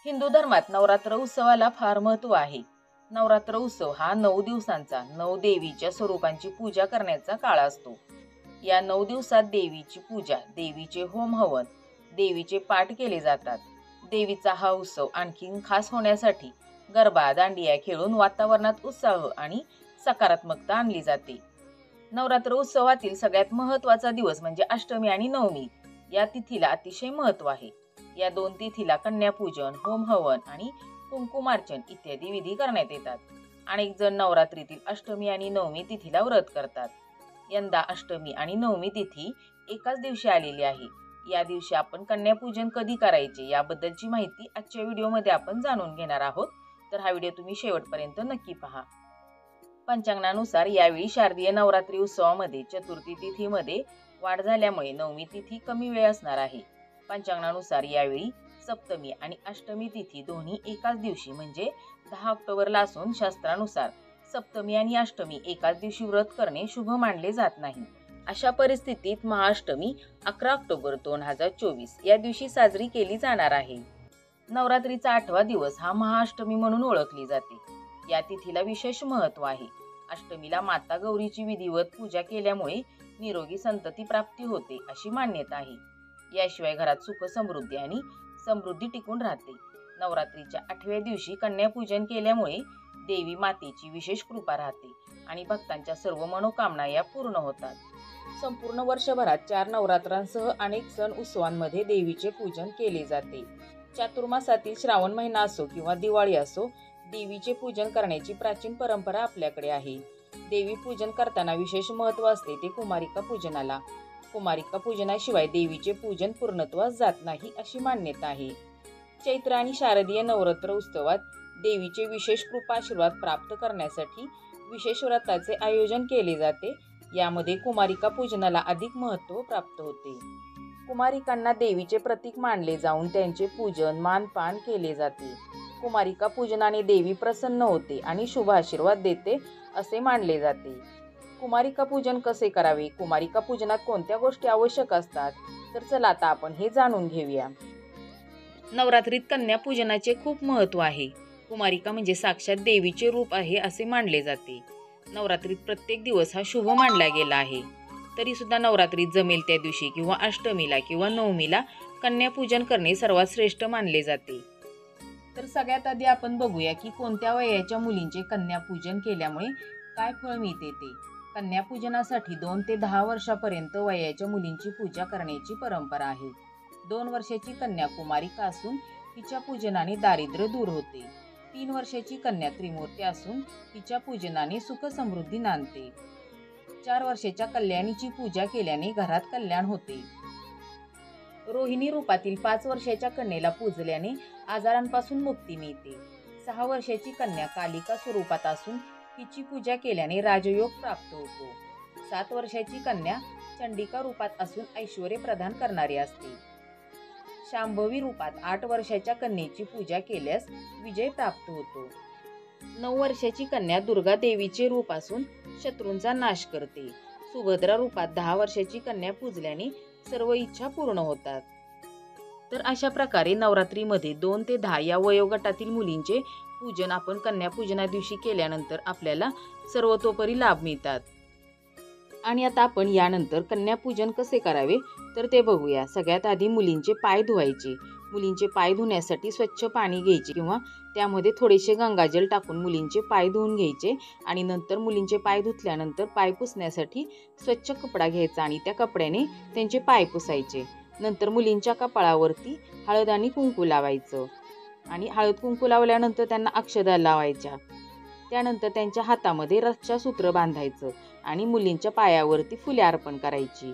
हिंदू धर्मात नवरात्र उत्सवाला फार महत्त्व आहे. नवरात्र उत्सव हा 9 दिवसांचा 9 देवीच्या स्वरूपांची पूजा करण्याचा काळ असतो. या 9 दिवसात देवीची पूजा, देवीचे होम हवन, देवीचे पाठ केले जातात. देवीचा हा उत्सव आणखीन खास होण्यासाठी गरबा, दांडिया खेळून वातावरणात उत्साह आणि सकारात्मकता आणली जाते. नवरात्र उत्सवातील सगळ्यात महत्त्वाचा दिवस म्हणजे अष्टमी आणि नवमी. या तिथीला अतिशय महत्त्व आहे. या 2 तिथीला कन्यापूजन, होम हवन आणि कुंकुमार्चन इत्यादी विधी करण्यात येतात. अनेक जण नवरात्रीतील अष्टमी आणि नवमी तिथीला व्रत करतात. यंदा अष्टमी आणि नवमी तिथी एकाच दिवशी आलेली आहे. या दिवशी आपण कन्यापूजन कधी करायचे याबद्दलची माहिती आजच्या व्हिडिओमध्ये आपण जाणून घेणार आहोत. तर हा व्हिडिओ तुम्ही शेवटपर्यंत नक्की पहा. पंचांगानुसार यावेळी शारदीय नवरात्री उत्सवामध्ये चतुर्थी तिथीमध्ये वाढ झाल्यामुळे नवमी तिथी कमी वेळ असणार आहे. पंचांगानुसार यावेळी सप्तमी आणि अष्टमी तिथी दोन्ही एकाच दिवशी म्हणजे 10 ऑक्टोबरला असून शास्त्रानुसार सप्तमी आणि अष्टमी एकाच दिवशी व्रत करणे शुभ मानले जात नाही. अशा परिस्थितीत महाअष्टमी 11 ऑक्टोबर 2024 या दिवशी साजरी केली जाणार आहे. नवरात्रीचा 8वा दिवस हा महाअष्टमी म्हणून ओळखली जाते. या तिथीला विशेष महत्त्व आहे. अष्टमीला माता गौरीची विधिवत पूजा केल्यामुळे निरोगी संतती प्राप्ती होते अशी मान्यता आहे. याशिवाय घरात सुख समृद्धी आणि समृद्धी टिकून राहते. नवरात्रीच्या 8व्या दिवशी कन्यापूजन केल्यामुळे देवी मातेची विशेष कृपा राहते आणि भक्तांच्या सर्व मनोकामना या पूर्ण होतात. संपूर्ण वर्षभरात 4 नवरात्रांसह अनेक सण उत्सवांमध्ये देवीचे पूजन केले जाते. चातुर्मासातील श्रावण महिना असो किंवा दिवाळी असो, देवीचे पूजन करण्याची प्राचीन परंपरा आपल्याकडे आहे. देवी पूजन करताना विशेष महत्त्व असते ते कुमारिका पूजनाला. कुमारिका पूजनाशिवाय देवीचे पूजन पूर्णत्वास जात नाही अशी मान्यता आहे. चैत्र आणि शारदीय नवरात्र उत्सवात देवीचे विशेष कृपा आशीर्वाद प्राप्त करण्यासाठी विशेष व्रताचे आयोजन केले जाते. यामध्ये कुमारिका पूजनाला अधिक महत्त्व प्राप्त होते. कुमारिकांना देवीचे प्रतीक मानले जाऊन त्यांचे पूजन मानपान केले जाते. कुमारिका पूजनाने देवी प्रसन्न होते आणि शुभ आशीर्वाद देते असे मानले जाते. कुमारिका पूजन कसे करावे, कुमारिका पूजनात कोणत्या गोष्टी आवश्यक असतात, तर चला आता आपण हे जाणून घेऊया. नवरात्रीत कन्या पूजनाचे खूप महत्त्व आहे. कुमारिका म्हणजे साक्षात देवीचे रूप आहे असे मानले जाते. नवरात्रीत प्रत्येक दिवस हा शुभ मानला गेला आहे. तरी सुद्धा नवरात्रीत जमेल त्या दिवशी किंवा अष्टमीला किंवा नवमीला कन्यापूजन करणे सर्वात श्रेष्ठ मानले जाते. तर सगळ्यात आधी आपण बघूया की कोणत्या वयाच्या मुलींचे कन्यापूजन केल्यामुळे काय फळ मिळते ते. कन्यापूजनासाठी 2 ते 10 वर्षापर्यंत वयाच्या मुलींची पूजा करण्याची परंपरा आहे. 2 वर्षाची कन्या कुमारिका असून तिच्या पूजनाने दारिद्र्य दूर होते. 3 वर्षाची कन्या त्रिमूर्ती असून तिच्या पूजनाने सुख समृद्धी नांदते. 4 वर्षाच्या कल्याणीची पूजा केल्याने घरात कल्याण होते. रोहिणी रूपातील 5 वर्षाच्या कन्येला पूजल्याने आजारांपासून मुक्ती मिळते. 6 वर्षाची कन्या कालिका स्वरूपात असून तिची पूजा केल्याने राजयोग प्राप्त होतो. 7 वर्षाची कन्या चंडिका रूपात असून ऐश्वर्य प्रदान करणारी असते. शांभवी रूपात 8 वर्षाच्या कन्येची पूजा केल्यास विजय प्राप्त होतो. 9 वर्षाची कन्या दुर्गा देवीचे रूप असून शत्रूंचा नाश करते. सुभद्रा रूपात 10 वर्षाची कन्या पूजल्याने सर्व इच्छा पूर्ण होतात. तर अशा प्रकारे नवरात्रीमध्ये 2 ते 10 या वयोगटातील मुलींचे पूजन आपण कन्यापूजना दिवशी केल्यानंतर आपल्याला सर्वतोपरी लाभ मिळतात. आणि आता आपण यानंतर कन्यापूजन कसे करावे तर ते बघूया. सगळ्यात आधी मुलींचे पाय धुवायचे. मुलींचे पाय धुण्यासाठी स्वच्छ पाणी घ्यायचे किंवा त्यामध्ये थोडेसे गंगाजल टाकून मुलींचे पाय धुवून घ्यायचे आणि नंतर मुलींचे पाय धुतल्यानंतर पाय पुसण्यासाठी स्वच्छ कपडा घ्यायचा आणि त्या कपड्याने त्यांचे पाय पुसायचे. नंतर मुलींच्या कपाळावरती हळद आणि कुंकू लावायचं आणि हळद कुंकू लावल्यानंतर त्यांना अक्षदा लावायच्या. त्यानंतर त्यांच्या हातामध्ये रक्षासूत्र बांधायचं आणि मुलींच्या पायावरती फुले अर्पण करायची.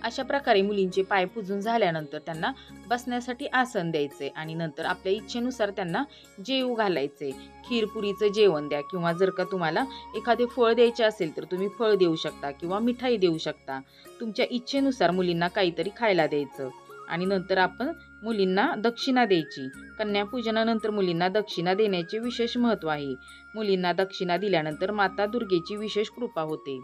अशा प्रकारे मुलींचे पाय पुजून झाल्यानंतर त्यांना बसण्यासाठी आसन द्यायचे आणि नंतर आपल्या इच्छेनुसार त्यांना जेवू घालायचे. खीरपुरीचं जेवण द्या किंवा जर का तुम्हाला एखादे फळ द्यायचे असेल तर तुम्ही फळ देऊ शकता किंवा मिठाई देऊ शकता. तुमच्या इच्छेनुसार मुलींना काहीतरी खायला द्यायचं आणि नंतर आपण मुलींना दक्षिणा द्यायची. कन्यापूजनानंतर मुलींना दक्षिणा देण्याचे विशेष महत्त्व आहे. मुलींना दक्षिणा दिल्यानंतर माता दुर्गेची विशेष कृपा होते.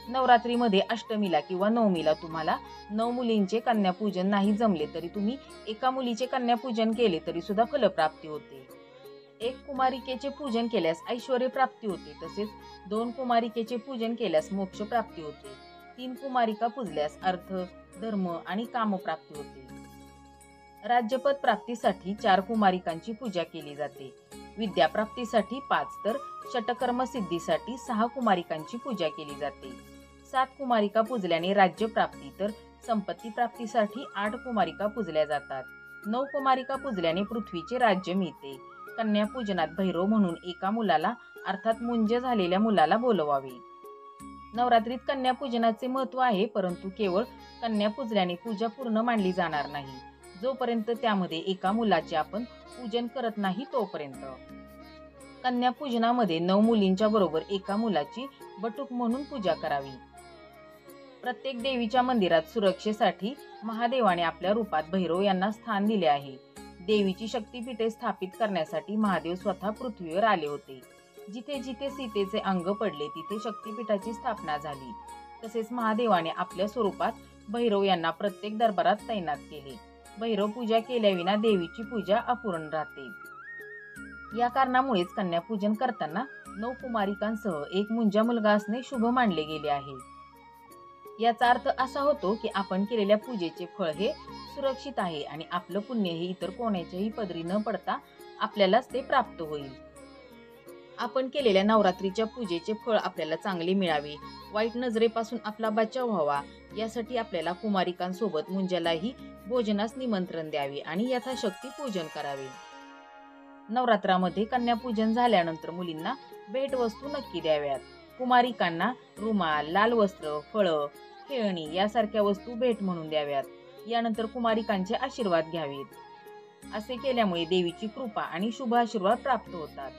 नवरात्रीमध्ये अष्टमीला किंवा नवमीला तुम्हाला 9 मुलींचे कन्यापूजन नाही जमले तरी तुम्ही एका मुलीचे कन्यापूजन केले तरी सुद्धा फलप्राप्ती होते. एक कुमारिकेचे पूजन केल्यास ऐश्वर्य प्राप्ती होते, तसेच 2 कुमारिकेचे पूजन केल्यास मोक्ष प्राप्ती होते. 3 कुमारिका पूजल्यास अर्थ, धर्म आणि कामप्राप्ती होते. राज्यपद प्राप्तीसाठी 4 कुमारिकांची पूजा केली जाते. विद्या प्राप्तीसाठी 5 तर षटकर्म सिद्धीसाठी 6 कुमारिकांची पूजा केली जाते. 7 कुमारिका पूजल्याने राज्य प्राप्ती तर संपत्ती प्राप्तीसाठी 8 कुमारिका पूजल्या जातात. 9 कुमारिका पूजल्याने पृथ्वीचे राज्य मिळते. कन्यापूजनात भैरव म्हणून एका मुलाला अर्थात मुंज झालेल्या मुलाला बोलवावे. नवरात्रीत कन्यापूजनाचे महत्त्व आहे, परंतु केवळ कन्या पूजल्याने पूजा पूर्ण मानली जाणार नाही. जोपर्यंत त्यामध्ये एका मुलाचे आपण पूजन करत नाही तोपर्यंत. कन्यापूजनामध्ये 9 मुलींच्या बरोबर एका मुलाची बटूक म्हणून पूजा करावी. प्रत्येक देवीच्या मंदिरात सुरक्षेसाठी महादेवाने आपल्या रूपात भैरव यांना स्थान दिले आहे. देवीची शक्तिपीठे स्थापित करण्यासाठी महादेव स्वतः पृथ्वीवर आले होते. जिथे जिथे सीतेचे अंग पडले तिथे शक्तिपीठाची स्थापना झाली. तसेच महादेवाने आपल्या स्वरूपात भैरव यांना प्रत्येक दरबारात तैनात केले. भैरव पूजा केल्याविना देवीची पूजा अपूर्ण राहते. या कारणामुळेच कन्यापूजन करताना 9 कुमारिकांसह एक मुंजा मुलगा असणे शुभ मानले गेले आहे. याचा अर्थ असा होतो की आपण केलेल्या पूजेचे फळ हे सुरक्षित आहे आणि आपलं पुण्य हे इतर कोणाच्याही पदरी न पडता आपल्यालाच ते प्राप्त होईल. आपण केलेल्या नवरात्रीच्या पूजेचे फळ आपल्याला चांगले मिळावे, वाईट नजरेपासून आपला बचाव व्हावा, यासाठी आपल्याला कुमारिकांसोबत मुंजालाही भोजनास निमंत्रण द्यावे आणि यथाशक्ती पूजन करावे. नवरात्रामध्ये कन्यापूजन झाल्यानंतर मुलींना भेटवस्तू नक्की द्याव्यात. कुमारिकांना रुमाल, लाल वस्त्र, फळं, खेळणी यासारख्या वस्तू भेट म्हणून द्याव्यात. यानंतर कुमारिकांचे आशीर्वाद घ्यावेत. असे केल्यामुळे देवीची कृपा आणि शुभ आशीर्वाद प्राप्त होतात.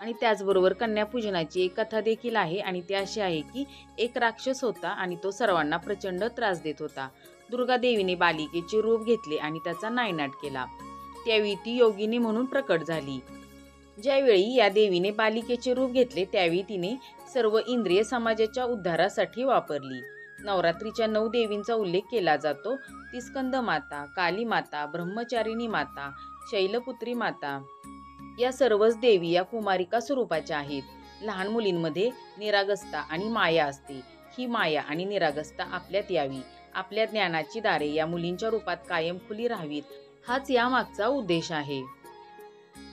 आणि त्याचबरोबर कन्यापूजनाची एक कथा देखील आहे आणि ती अशी आहे की एक राक्षस होता आणि तो सर्वांना प्रचंड त्रास देत होता. दुर्गा देवीने बालिकेचे रूप घेतले आणि त्याचा नायनाट केला. त्यावेळी ती योगिनी म्हणून प्रकट झाली. ज्यावेळी या देवीने बालिकेचे रूप घेतले त्यावेळी तिने सर्व इंद्रिय समाजाच्या उद्धारासाठी वापरली. नवरात्रीच्या 9 देवींचा उल्लेख केला जातो. ती स्कंद माता, काली माता, ब्रह्मचारिणी माता, शैलपुत्री माता या सर्वच देवी या कुमारिका स्वरूपाच्या आहेत. लहान मुलींमध्ये निरागसता आणि माया असते. ही माया आणि निरागसता आपल्यात यावी, आपल्या ज्ञानाची दारे या मुलींच्या रूपात कायम खुली राहावीत, हाच या मागचा उद्देश आहे.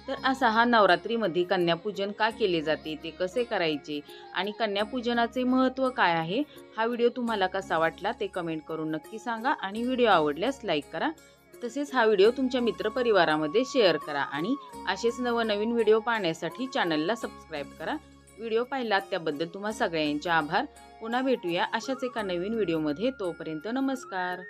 तर असा हा नवरात्रीमध्ये कन्यापूजन का केले जाते, ते कसे करायचे आणि कन्यापूजनाचे महत्त्व काय आहे, हा व्हिडिओ तुम्हाला कसा वाटला ते कमेंट करून नक्की सांगा आणि व्हिडिओ आवडल्यास लाईक करा. तसेच हा व्हिडिओ तुमच्या मित्रपरिवारामध्ये शेअर करा आणि असेच नवनवीन व्हिडिओ पाहण्यासाठी चॅनलला सबस्क्राईब करा. व्हिडिओ पाहिलात त्याबद्दल तुम्हा सगळ्यांचे आभार. पुन्हा भेटूया अशाच एका नवीन व्हिडिओमध्ये. तोपर्यंत नमस्कार.